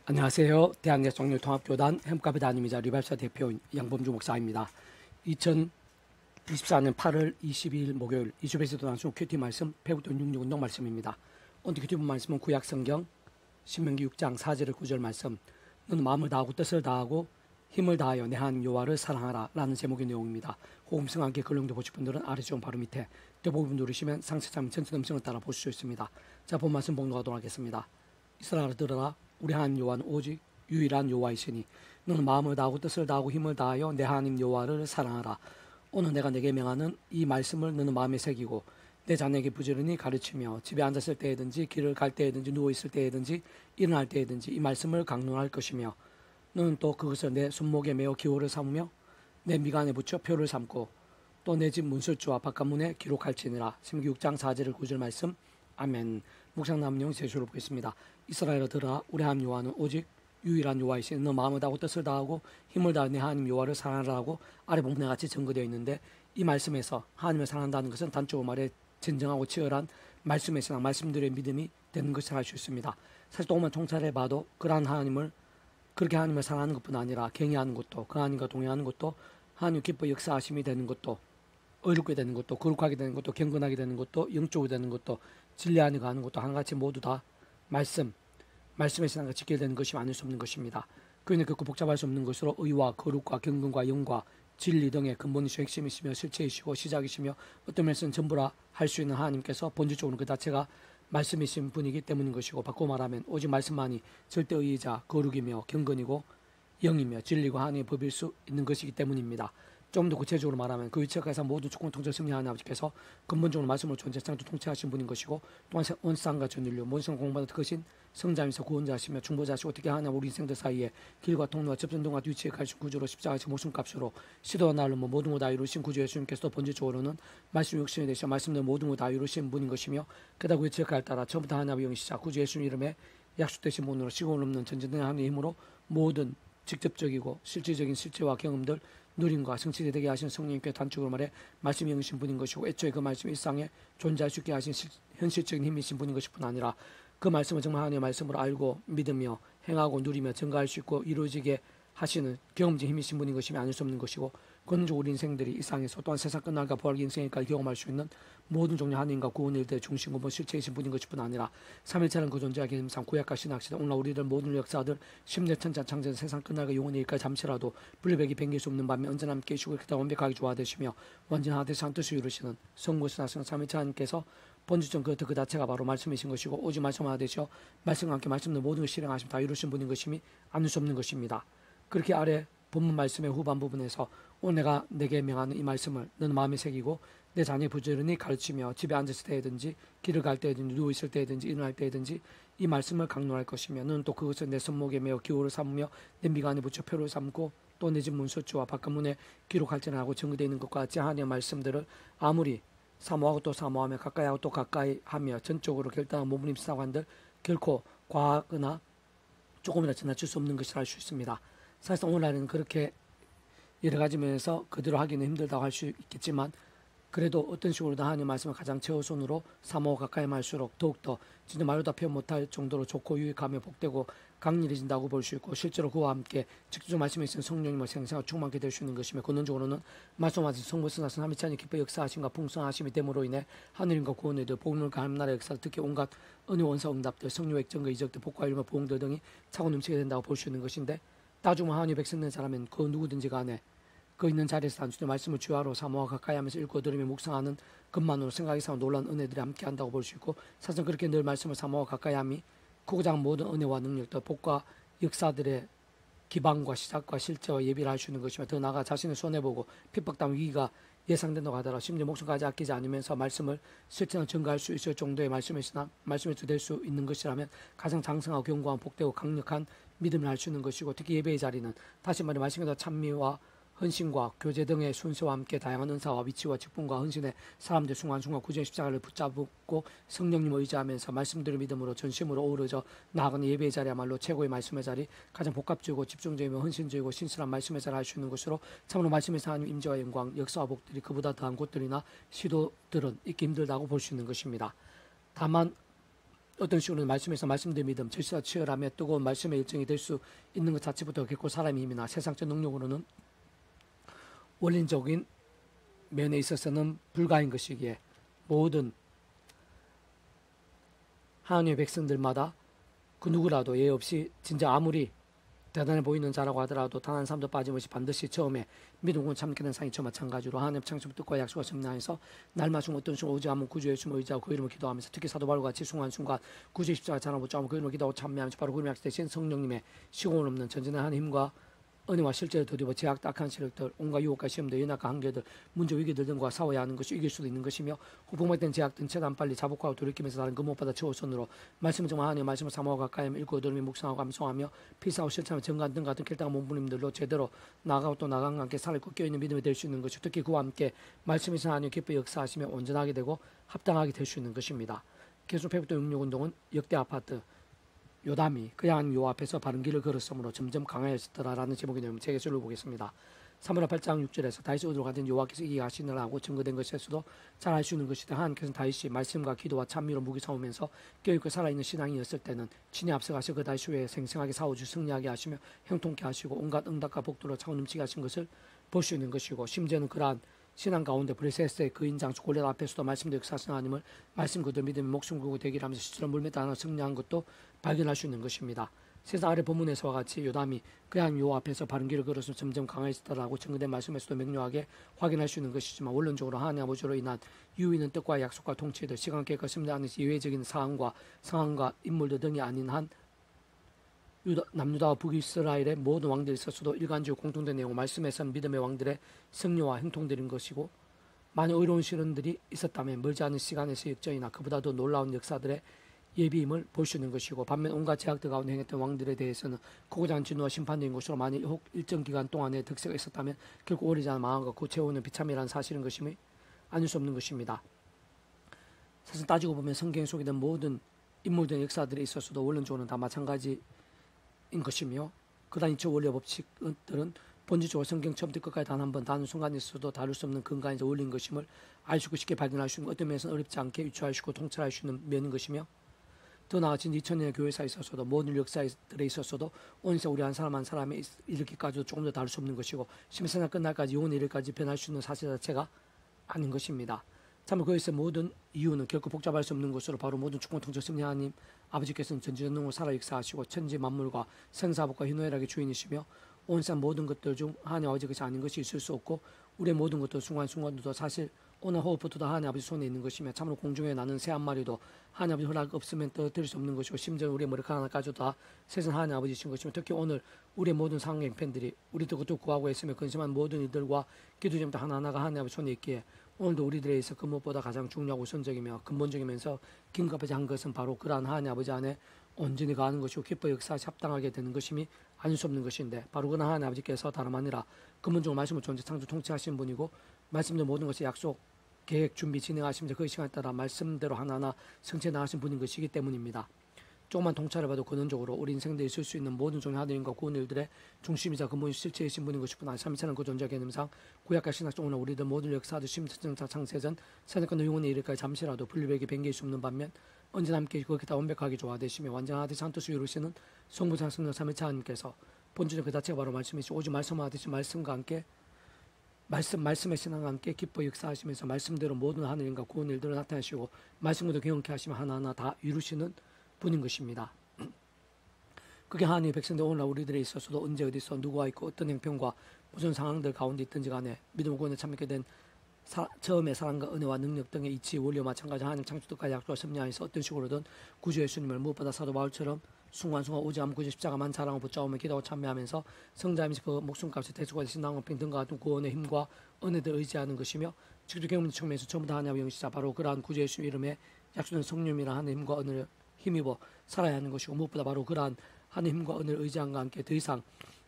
안녕하세요. 대한예성률통합교단 햄카페 담임이자 리발사 대표인 양범주 목사입니다. 2024년 8월 22일 목요일 이주베이스도 단순 큐티 말씀 배우던 66 운동 말씀입니다. 오늘 큐티 본 말씀은 구약성경 신명기 6장 4절 9절 말씀. 너는 마음을 다하고 뜻을 다하고 힘을 다하여 내 하나님 여호와를 사랑하라 라는 제목의 내용입니다. 호음성 함께 글렁도 보실 분들은 아래 쪽 바로 밑에 대부분 누르시면 상세참 전체 음성을 따라 보실 수 있습니다. 자, 본 말씀 봉독하도록 하겠습니다. 이스라엘아 들으라. 우리 하나님 여호와는 오직 유일한 여호와이시니 너는 마음을 다하고 뜻을 다하고 힘을 다하여 내 하나님 여호와를 사랑하라. 오늘 내가 내게 명하는 이 말씀을 너는 마음에 새기고 내 자녀에게 부지런히 가르치며 집에 앉았을 때에든지 길을 갈 때에든지 누워있을 때에든지 일어날 때에든지 이 말씀을 강론할 것이며 너는 또 그것을 내 손목에 메어 기호를 삼으며 내 미간에 붙여 표를 삼고 또 내 집 문설주와 바깥문에 기록할지니라. 신명기 6장 4절 9절 말씀. 아멘. 묵상남 용 제시로 보겠습니다. 이스라엘아 들으라. 우리 하나님 여호와는 오직 유일한 여호와이시니 너 마음을 다하고 뜻을 다하고 힘을 다하여 내 하나님 여호와를 사랑하라고 아래 본문에 같이 전거되어 있는데, 이 말씀에서 하나님을 사랑한다는 것은 단적으로 말해 진정하고 치열한 말씀의 신앙, 말씀들의 믿음이 되는 것을 알 수 있습니다. 사실 동만 통찰해 봐도 그러한 하나님을 그렇게 하나님을 사랑하는 것뿐 아니라 경외하는 것도, 그 하나님과 동행하는 것도, 하나님 기뻐 역사하심이 되는 것도, 의롭게 되는 것도, 거룩하게 되는 것도, 경건하게 되는 것도, 영적으로 되는 것도, 진리 안에 가는 것도 하나같이 모두 다 말씀의 신앙과 직결되는 것이 아닐 수 없는 것입니다. 그러니 결코 복잡할 수 없는 것으로 의와 거룩과 경건과 영과 진리 등의 근본이시고 핵심이시며 실체이시고 시작이시며 어떤 면에서는 전부라 할 수 있는 하나님께서 본질적으로 그 자체가 말씀이신 분이기 때문인 것이고, 바꿔 말하면 오직 말씀만이 절대 의이자 거룩이며 경건이고 영이며 진리고 하나님의 법일 수 있는 것이기 때문입니다. 좀 더 구체적으로 말하면 그 위치에서 모든 주권 통제 승리하는 아버지께서 근본적으로 말씀으로 존재 창조 통치하신 분인 것이고, 또한 온 세상과 전 인류 모든 공부받은 크신 성자이면서 구원자시며 중보자시고, 어떻게 하나 우리 인생들 사이에 길과 통로와 접전등과 위치에 가신 구조로 십자가의 목숨값으로 시도와 날로 모든 것 다 이루신 구주 예수님께서도 본질적으로는 말씀 육신이 되시어 말씀도 모든 것 다 이루신 분인 것이며, 게다가 그 위치에 따라 처음부터 하나님의 영이시자 구주 예수님 이름에 약속되신 분으로 시공을 넘는 전진등의 하나님의 힘으로 모든 직접적이고 실질적인 실체와 경험들 누림과 성취되게 되게 하신 성령님께 단축으로 말해 말씀이 영이신 분인 것이고, 애초에 그 말씀이 일상에 존재할 수 있게 하신 현실적인 힘이신 분인 것일 뿐 아니라 그 말씀을 정말 하나님의 말씀으로 알고 믿으며 행하고 누리며 증가할 수 있고 이루어지게 하시는 경험적 힘이신 분인 것이며 아닐 수 없는 것이고, 그런즉 우리 인생들이 일상에서 또한 세상 끝날과 부활 인생일까지 경험할 수 있는 모든 종류 하나님과 구원의 일들의 중심 근본 실체이신 분인 것일 뿐 아니라 삼일체는 그 존재하기 힘상 구약과 신학시대 오늘날 우리들 모든 역사들 심내 천자 창조 세상 끝날과 영원의 일까지 잠시라도 분리백이 변길 수 없는 반면 언제나 함께 계시고 그때 완벽하게 조화되시며 완전하되시 한 뜻을 이루시는 성부신 하시는 삼일체 하나님께서 본질적 그 자체가 바로 말씀이신 것이고, 오직 말씀하나 되시어 말씀과 함께 말씀의 모든 것을 실행하시면 다 이루신 분인 것임이 아닐 수 없는 것입니다. 그렇게 아래 본문 말씀의 후반 부분에서 오늘 내가 내게 명하는 이 말씀을 너는 마음에 새기고 내 자녀의 부지런히 가르치며 집에 앉았을 때든지 길을 갈 때든지 누워있을 때든지 일어날 때든지 이 말씀을 강론할 것이며, 너는 또 그것을 내 손목에 메어 기호를 삼으며 내 미간에 붙여 표를 삼고 또 내 집 문서주와 바깥문에 기록할지나 하고 정의되어 있는 것과 같이 하나님의 말씀들을 아무리 사모하고 또 사모하며 가까이 하고 또 가까이 하며 전적으로 결단한 몸부림 사관들 결코 과하거나 조금이나 지나칠 수 없는 것을 알 수 있습니다. 사실상 오늘날에는 그렇게 여러 가지 면에서 그대로 하기는 힘들다고 할 수 있겠지만, 그래도 어떤 식으로든 하나님의 말씀을 가장 최우선으로 사모하고 가까이 할수록 더욱더 진짜 말로 다 표현 못할 정도로 좋고 유익하며 복되고 강렬해진다고 볼 수 있고, 실제로 그와 함께 직접 말씀에 있는 성령님의 생생하고 충만하게 될 수 있는 것이며, 근원적으로는 말씀하신 성부신하신 하미찬이 기뻐 역사하심과 풍성하심이 됨으로 인해 하늘님과 구원의 들 복음을 가는 나라의 역사, 특히 온갖 은혜 원사 응답들 성령 액정과 이적들 복과 일과 보응들 등이 차고 넘치게 된다고 볼 수 있는 것인데, 따지면 하나님의 백성된 사람은 그 누구든지 간에 그 있는 자리에서 단순히 말씀을 주야로 사모하고 가까이 하면서 읽고 들으며 묵상하는 것만으로 생각이 상한 놀라운 은혜들이 함께 한다고 볼 수 있고, 사실 그렇게 늘 말씀을 사모하고 가까이 함이 크고자 한 모든 은혜와 능력들 복과 역사들의 기반과 시작과 실제와 예비를 할 수 있는 것이며, 더 나아가 자신을 손해보고 핍박당 위기가 예상된다고 하더라 심지어 목숨까지 아끼지 않으면서 말씀을 실천을 증가할 수 있을 정도의 말씀이 될 수 있는 것이라면 가장 장성하고 견고한 복되고 강력한 믿음을 할 수 있는 것이고, 특히 예배의 자리는 다시 말해 말씀에다 찬미와 헌신과 교제 등의 순서와 함께 다양한 은사와 위치와 직분과 헌신의 사람들 순간순간 구주의 십자가를 붙잡고 성령님을 의지하면서 말씀들을 믿음으로 전심으로 어우러져 나아가는 예배의 자리야말로 최고의 말씀의 자리, 가장 복합적이고 집중적이며 헌신적이고 신실한 말씀의 자리를 할 수 있는 것으로 참으로 말씀에서 하나님 임재와 영광, 역사와 복들이 그보다 더한 곳들이나 시도들은 있기 힘들다고 볼 수 있는 것입니다. 다만 어떤 식으로는 말씀에서 말씀대로 믿음, 절실하 치열하며 뜨거운 말씀의 일정이 될 수 있는 것 자체부터 결코 사람의 힘이나 세상적 능력으로는 원론적인 면에 있어서는 불가인 것이기에 모든 하나님의 백성들마다 그 누구라도 예의 없이 진짜 아무리 대단해 보이는 자라고 하더라도 단 한 사람도 빠짐없이 반드시 처음에 믿음을 참게 된 상이 저 마찬가지로 하나님 창조부 뜻과 약속과 섭리하여서 날마중 어떤 순간 오지 않으면 구주의 숨을 의지하고 그 이름을 기도하면서 특히 사도 바울과 같이 순간순간 구주의 십자가 전하고 붙잡고 그 이름을 기도하고 참여하면서 바로 그 이름을 약속되신 성령님의 시공을 없는 전진한 하나님 힘과 은혜와 실제를 더디어 제약 딱한 세력들 온갖 유혹과 시험들 연약과 한계들 문제 위기들 등과 싸워야 하는 것이 이길 수도 있는 것이며 후폭발된 제약든 최대한 빨리 자복하고 돌이키면서 다른 그 무엇보다 최후 선으로 말씀을 정말 하나님의 말씀을 사모하고 가까이 하며 읽고 들으며 묵상하고 감성하며 필사하고 실천하며 정관 등 같은 결단과 몸부림들로 제대로 나아가고 또 나아간과 함께 살아있고 껴있는 믿음이 될 수 있는 것이 특히 그와 함께 말씀에서 하나님 기뻐 역사하시며 온전하게 되고 합당하게 될 수 있는 것입니다. 계속 회복도 육육운동은 역대 아파트 요담이 그양 요 앞에서 바른 길을 걸었으므로 점점 강하였더라라는 제목의 내용 제게서를 보겠습니다. 사무엘하 8장 6절에서 다윗이 어디로 가든 여호와께서 이기게 하시느라 하고 증거된 것에서도 잘 알 수 있는 것이다. 하나님께서는 다윗이 말씀과 기도와 찬미로 무기 싸우면서 껴있고 살아있는 신앙이었을 때는 친히 앞서가서 그 다윗 후에 생생하게 싸워주 승리하게 하시며 형통케 하시고 온갖 응답과 복도로 차고 넘치게 하신 것을 볼 수 있는 것이고 심지어는 그러한 신앙 가운데 브레세스의 그인 장수 골리앗 앞에서도 말씀대로 역사하신 하나님을 말씀 그대로 믿음이 목숨 걸고 대기하면서 실제로 물매다 하나 승리한 것도 발견할 수 있는 것입니다. 세상 아래 본문에서와 같이 요담이 그냥 요 앞에서 바른 길을 걸어서 점점 강해지더라고 증거된 말씀에서도 명료하게 확인할 수 있는 것이지만 원론적으로 하나님 아버지로 인한 이유 있는 뜻과 약속과 통치들 시간 계획과 심리하는 예외적인 상황과 상황과 인물들 등이 아닌 한 남유다와 북이스라엘의 모든 왕들이 있었어도 일관적으로 공통된 내용 말씀에서는 믿음의 왕들의 승리와 행통들인 것이고 많은 의로운 시련들이 있었다면 멀지 않은 시간에서 역전이나 그보다 더 놀라운 역사들의 예비임을 볼 수 있는 것이고 반면 온갖 제약들 가운데 행했던 왕들에 대해서는 크고자 하는 진노와 심판된 것으로 만일 혹 일정 기간 동안에 득세가 있었다면 결국 오래지 않아 망한 것 구체오는 비참이라는 사실인 것임이 아닐 수 없는 것입니다. 사실 따지고 보면 성경 속에 있는 모든 인물들 역사들이 있었어도 원론적으로는 다 마찬가지 인 것이며 그러한 이처 원리와 법칙들은 본질적으로 성경 처음부터 끝까지 단 한 번 다른 순간에 있어도 다룰 수 없는 근간에서 원리인 것임을 알 수 있고 쉽게 발견할 수 있는 어떤 면에서는 어렵지 않게 유추하시고 통찰할 수 있는 면인 것이며 더 나아진 2000년의 교회사에 있어서도 모든 역사들에 있어서도 온 세상 우리 한 사람 한 사람이 이르기까지도 조금 더 다를 수 없는 것이고 심세상 끝날까지 영원의 일까지 변할 수 있는 사실 자체가 아닌 것입니다. 참으로 그에서 모든 이유는 결코 복잡할 수 없는 것으로 바로 모든 주권 통치 승리 하나님 아버지께서는 전지전능으로 살아 역사하시고 천지 만물과 생사복과 희노애락의 주인이시며 온 세상 모든 것들 중 하나님 아버지 것이 아닌 것이 있을 수 없고 우리의 모든 것도 순간순간도 사실 오늘 호흡부터 다 하나님 아버지 손에 있는 것이며 참으로 공중에 나는 새 한 마리도 하나님 아버지 허락 없으면 떨어뜨릴 수 없는 것이고 심지어 우리의 머리카락 하나까지도 다 세상 하나님 아버지신 것이며 특히 오늘 우리의 모든 상황 팬들이 우리도 그것도 구하고 있으며 근심한 모든 이들과 기도 제목도 하나하나가 하나님 아버지 손에 있기에 오늘도 우리들에 있어 그 무엇보다 가장 중요하고 우선적이며 근본적이면서 긴급하지 한 것은 바로 그러한 하나님 아버지 안에 온전히 가는 것이고 기뻐 역사에 합당하게 되는 것임이 아닐 수 없는 것인데 바로 그러한 하나님 아버지께서 다름 아니라 근본적으로 말씀을 존재 창조 통치하신 분이고 말씀대로 모든 것이 약속 계획 준비 진행하시면서 그 시간에 따라 말씀대로 하나하나 성취해 나가신 분인 것이기 때문입니다. 조금만 통찰해봐도 근원적으로 우리 인생들이 있을 수 있는 모든 종의 하나님과 구원 일들의 중심이자 근본이 실체이신 분인 것이구나. 3차는 그 존재 개념상 구약과 신학 쪽으로 우리들 모든 역사들 심천자 창세전 세대권 영혼의 일까지 잠시라도 분리되게 변개할 수 없는 반면 언제나 함께 그렇게 완벽하게 조화되시며 완전하듯이 한 뜻을 이루시는 성부장 성령 삼위일체 하나님께서 본질은 그 자체가 바로 말씀이시고 오직 말씀하듯이 말씀과 함께 말씀의 신앙과 함께 기뻐 역사하시면서 말씀대로 모든 하늘인과 구원 일들을 나타내시고 말씀으로 경영케 하시며 하나하나 다 이루시는 분인 것입니다. 그게 하나님의 백성들 오늘날 우리들에 있어서도 언제 어디서 누구와 있고 어떤 형편과 무슨 상황들 가운데 있든지 간에 믿음 구원에 참여하게 된 처음의 사랑과 은혜와 능력 등의 이치 원리와 마찬가지 하나님 창조뜻까지 약속과 섭리하여서 어떤 식으로든 구주 예수님을 무엇보다 사도 바울처럼 순간순간 오지 않고 구주 십자가만 자랑하고 붙잡으며 기도하고 참여하면서 성자하면서 그 목숨값이 대속과 되신 나무병 등과 같은 구원의 힘과 은혜를 의지하는 것이며 직접 경험 측면에서 전부 다 하나님의 영시자 바로 그러한 구주 예수님 이름에 약속된 성령이라 하는 힘과 은혜를 힘입어 살아야 하는 것이고 무엇보다 바로 그러한 하나님 힘과 은혜를 의지함과 함께 더 이상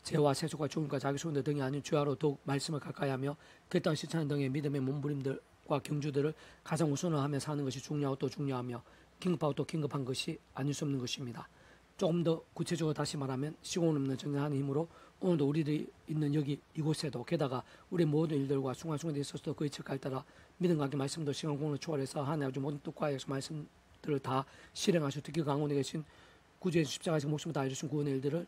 죄와 세속과 죽음과 자기 소원들 등이 아닌 주야로 더욱 말씀을 가까이하며 결단 실천하는 등의 믿음의 몸부림들과 경주들을 가장 우선을 하며 사는 것이 중요하고 또 중요하며 긴급하고 또 긴급한 것이 아닐 수 없는 것입니다. 조금 더 구체적으로 다시 말하면 시공 없는 정리하는 힘으로 오늘도 우리들이 있는 여기 이곳에도 게다가 우리 모든 일들과 순간순간에 있어서도 그 이치까지 따라 믿음과 함께 말씀도 시간 공을 초월해서 하나님 아버지 모든 뜻과 말씀 것들을 다 실행하시고 특히 강원에 계신 구주의 십자가에서 목숨을 다해주신 구원의 일들을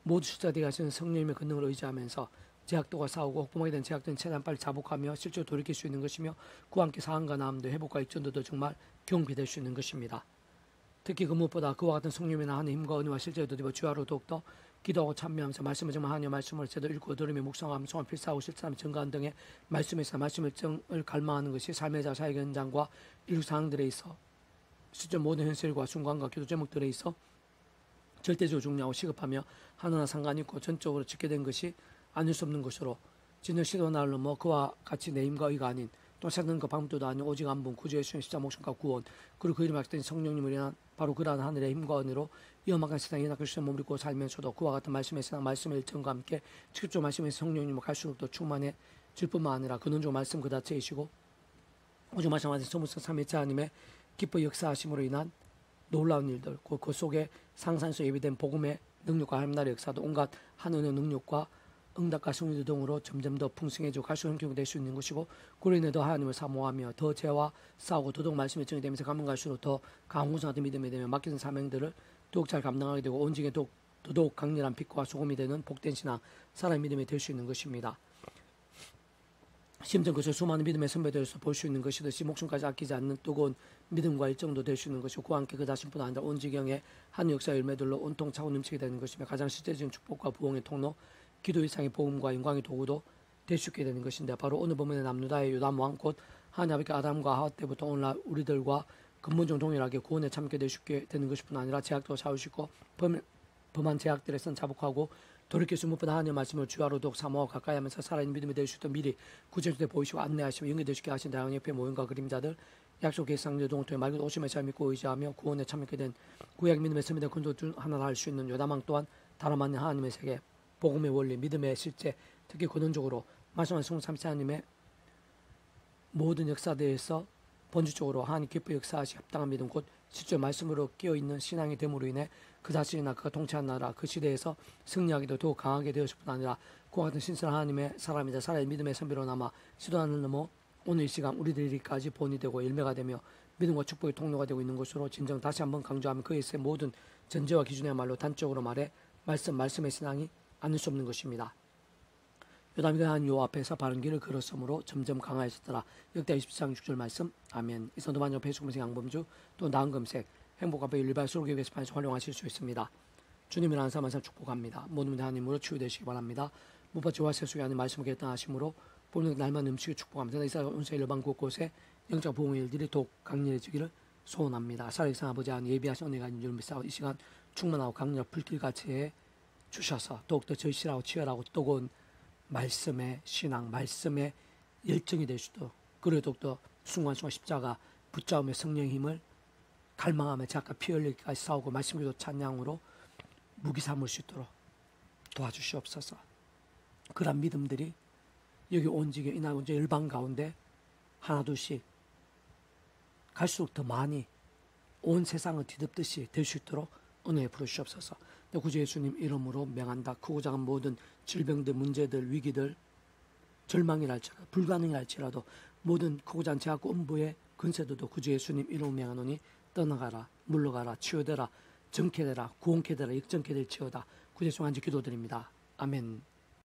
모두 실제되게 하시는 성령님의 권능을 의지하면서 제약도가 싸우고 혹범하게 된 제약들은 최대한 빨리 자복하며 실제로 돌이킬 수 있는 것이며 그와 함께 사함과 나음도 회복과 입전도도 정말 경비될 수 있는 것입니다. 특히 그 무엇보다 그와 같은 성령님의 나하는 힘과 은혜와 실제로 드디어 주야로 더욱더 기도하고 참여하면서 말씀을 정말 하나님의 말씀을 제대로 읽고 들으며 묵상하며 성화 필사하고 실천하며 증거하는 등의 말씀에서 말씀을 갈망하는 것이 삶의 자 사역의 현장과 일부 상황들에 있어 실제 모든 현실과 순간과 기도 제목들에 있어 절대적으로 중요하고 시급하며 하나나 상관이 있고 전적으로 지게 된 것이 아닐 수 없는 것으로 진정 시도 날로 그와 같이 내 힘과 의가 아닌 또 찾는 그 방법도 아닌 오직 한 분 구주 예수의 십자가 목숨과 구원 그리고 그 이름을 받던 성령님을 인한 바로 그러한 하늘의 힘과 은혜로 위험한 세상에 연합할 수 있는 몸을 입고 살면서도 그와 같은 말씀의 세상 말씀의 일정과 함께 직접 말씀의 성령님을 갈수록 더 충만해질 뿐만 아니라 근원적 말씀 그 자체이시고 오직 말씀하신 소문성 삼위일체 하나님의 기뻐 역사하심으로 인한 놀라운 일들 그 속에 상상에서 예비된 복음의 능력과 하나님 나라의 역사도 온갖 하늘의 능력과 응답과 승리 등으로 점점 더 풍성해지고 갈수록 형통이 될 수 있는 것이고 그로 인해 더 하나님을 사모하며 더 죄와 싸우고 더더욱 말씀에 정의되면서 가면 갈수록 더 강구성하던 믿음이 되며 맡기는 사명들을 더욱 잘 감당하게 되고 온전히 더더욱 강렬한 빛과 소금이 되는 복된 신앙 사람의 믿음이 될 수 있는 것입니다. 심지어 그것을 수많은 믿음의 선배들에서 볼 수 있는 것이듯이 목숨까지 아끼지 않는 뜨거운 믿음과 일정도 될 수 있는 것이고 그와 함께 그 자신뿐 아니라 온 지경의 한 역사의 열매들로 온통 차고 넘치게 되는 것이며 가장 실제적인 축복과 부흥의 통로 기도 이상의 복음과 영광의 도구도 될 수 있게 되는 것인데 바로 오늘 본문의 남유다의 요담 왕 곧 하나님 아버지 아담과 하와 때부터 오늘날 우리들과 근본적으로 동일하게 구원에 참게 될 수 있게 되는 것뿐 아니라 제약도 사오시고 범한 제약들에선 자복하고 돌이킬 수 무엇보다 하나님의 말씀을 주야로 더욱 사모하고 가까이 하면서 살아있는 믿음이 될 수 있도록 미리 구체적으로 보이시고 안내하시고 연결될 수 있게 하신 다양한 옆에 모임과 그림자들 약속의 상들 등을 통해 말 그대로 오심을 잘 믿고 의지하며 구원에 참여하게 된 구약 믿음의 선비된 근도 중 하나를 할 수 있는 요담왕 또한 다름 아닌 하나님의 세계 복음의 원리, 믿음의 실제, 특히 근원적으로 말씀하신 성령 삼위일체 하나님의 모든 역사대에서 본질적으로 하나님 기뻐 역사하시 합당한 믿음 곧 실제 말씀으로 끼어있는 신앙이 됨으로 인해 그 자신이나 그가 통치한 나라 그 시대에서 승리하기도 더욱 강하게 되었을 뿐 아니라 그와 같은 신선한 하나님의 사람이자 살아있는 믿음의 선비로 남아 시도하는 넘어 오늘 이 시간 우리들이까지 본이 되고 열매가 되며 믿음과 축복의 통로가 되고 있는 것으로 진정 다시 한번 강조하면 그에서의 모든 전제와 기준의말로 단적으로 말해 말씀의 신앙이 않을 수 없는 것입니다. 요담이 한 요 앞에서 바른 길을 걸었으므로 점점 강화했었더라. 역대 24장 6절 말씀. 아멘. 이 선도 반영 배수금색 양범주 또 나은 금색 행복과 배 일발 수록의 게시판에서 활용하실 수 있습니다. 주님이라는 사람 항상 축복합니다. 모든 하나님으로 치유되시기 바랍니다. 무엇보다 세속에 하는 말씀을 결단하심으로 보는 날만 음식을 축복합니다. 이스라엘 온세 일반 곳곳에 영적 보응의 일들이 더욱 강렬해지기를 소원합니다. 살아계신 아버지 하나님 예비하신 은혜가 있는 줄 믿사오 이 시간 충만하고 강렬한 불길같이 해 주셔서 더욱더 절실하고 치열하고 뜨거운 말씀의 신앙, 말씀의 열정이 될 수도 그리고 더욱더 순간순간 십자가 붙잡으며 성령의 힘을 갈망하며 자가 피 흘리기까지 싸우고 말씀기도 찬양으로 무기 삼을 수 있도록 도와주시옵소서. 그런 믿음들이 여기 온 지경 이날 온지 열방 가운데 하나둘씩 갈수록 더 많이 온 세상을 뒤덮듯이 될 수 있도록 은혜에 부르시옵소서. 구주 예수님 이름으로 명한다. 크고 작은 모든 질병들, 문제들, 위기들, 절망이랄지라도 불가능이랄지라도 모든 크고 작은 제약과 음부의 근세들도 구주 예수님 이름으로 명하노니 떠나가라, 물러가라, 치유되라, 정케되라, 구원케되라, 역정케 될지어다. 구주 예수 한지 기도드립니다. 아멘.